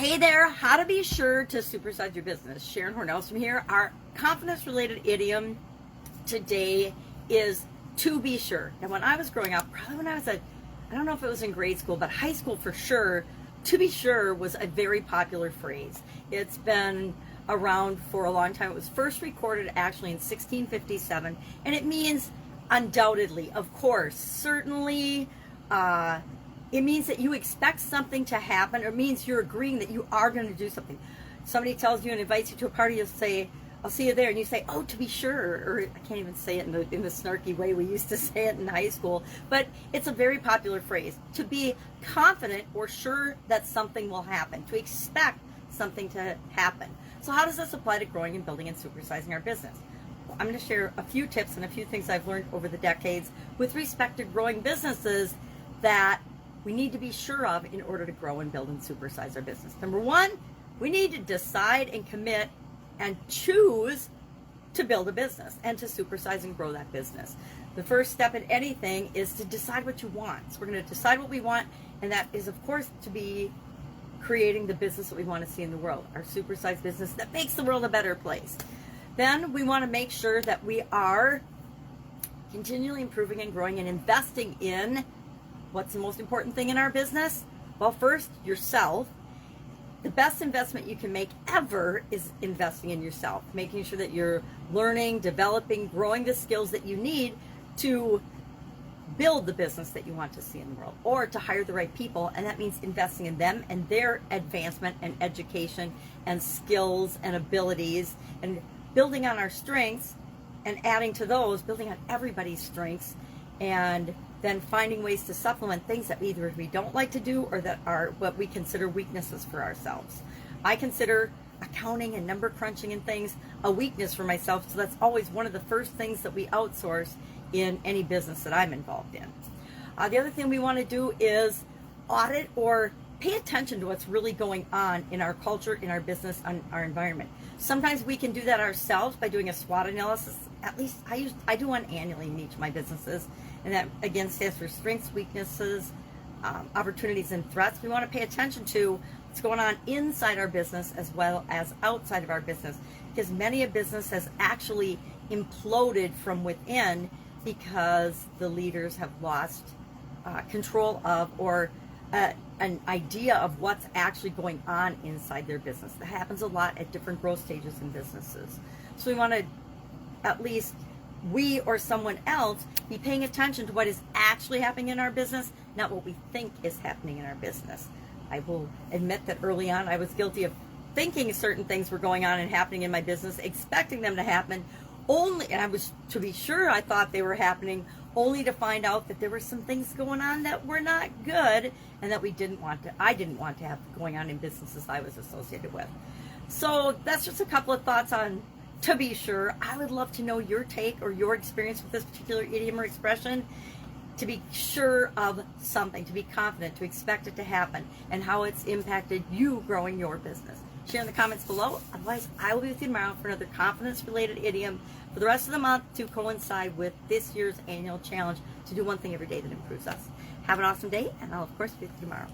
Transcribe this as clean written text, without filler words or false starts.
Hey there, how to be sure to supersize your business. Sharon Horne-Ellstrom here. Our confidence-related idiom today is to be sure. And when I was growing up, probably when I was I don't know if it was in grade school, but high school for sure, to be sure was a very popular phrase. It's been around for a long time. It was first recorded actually in 1657, and it means undoubtedly, of course, certainly, it means that you expect something to happen, or it means you're agreeing that you are going to do something. Somebody tells you and invites you to a party, you'll say, I'll see you there, and you say, oh, to be sure, or I can't even say it in the snarky way we used to say it in high school, but it's a very popular phrase, to be confident or sure that something will happen, to expect something to happen. So how does this apply to growing and building and supersizing our business? Well, I'm going to share a few tips and a few things I've learned over the decades with respect to growing businesses that we need to be sure of in order to grow and build and supersize our business. Number one, we need to decide and commit and choose to build a business and to supersize and grow that business. The first step in anything is to decide what you want. So we're going to decide what we want, and that is, of course, to be creating the business that we want to see in the world, our supersized business that makes the world a better place. Then we want to make sure that we are continually improving and growing and investing in what's the most important thing in our business? Well, first, yourself. The best investment you can make ever is investing in yourself, making sure that you're learning, developing, growing the skills that you need to build the business that you want to see in the world, or to hire the right people, and that means investing in them and their advancement and education and skills and abilities, and building on our strengths and adding to those, building on everybody's strengths, and then finding ways to supplement things that either we don't like to do or that are what we consider weaknesses for ourselves. I consider accounting and number crunching and things a weakness for myself, so that's always one of the first things that we outsource in any business that I'm involved in. The other thing we want to do is audit or pay attention to what's really going on in our culture, in our business, and our environment. Sometimes we can do that ourselves by doing a SWOT analysis. At least I do one annually in each of my businesses, and that again stands for strengths, weaknesses, opportunities, and threats. We want to pay attention to what's going on inside our business as well as outside of our business, because many a business has actually imploded from within because the leaders have lost control of or an idea of what's actually going on inside their business. That happens a lot at different growth stages in businesses. So we want to, at least we or someone else, be paying attention to what is actually happening in our business, not what we think is happening in our business. I will admit that early on I was guilty of thinking certain things were going on and happening in my business, expecting them to happen only, and I was, to be sure, I thought they were happening, only to find out that there were some things going on that were not good and that I didn't want to have going on in businesses I was associated with. So that's just a couple of thoughts on to be sure. I would love to know your take or your experience with this particular idiom or expression. To be sure of something, to be confident, to expect it to happen, and how it's impacted you growing your business. Share in the comments below. Otherwise, I will be with you tomorrow for another confidence-related idiom for the rest of the month to coincide with this year's annual challenge to do one thing every day that improves us. Have an awesome day, and I'll, of course, be with you tomorrow.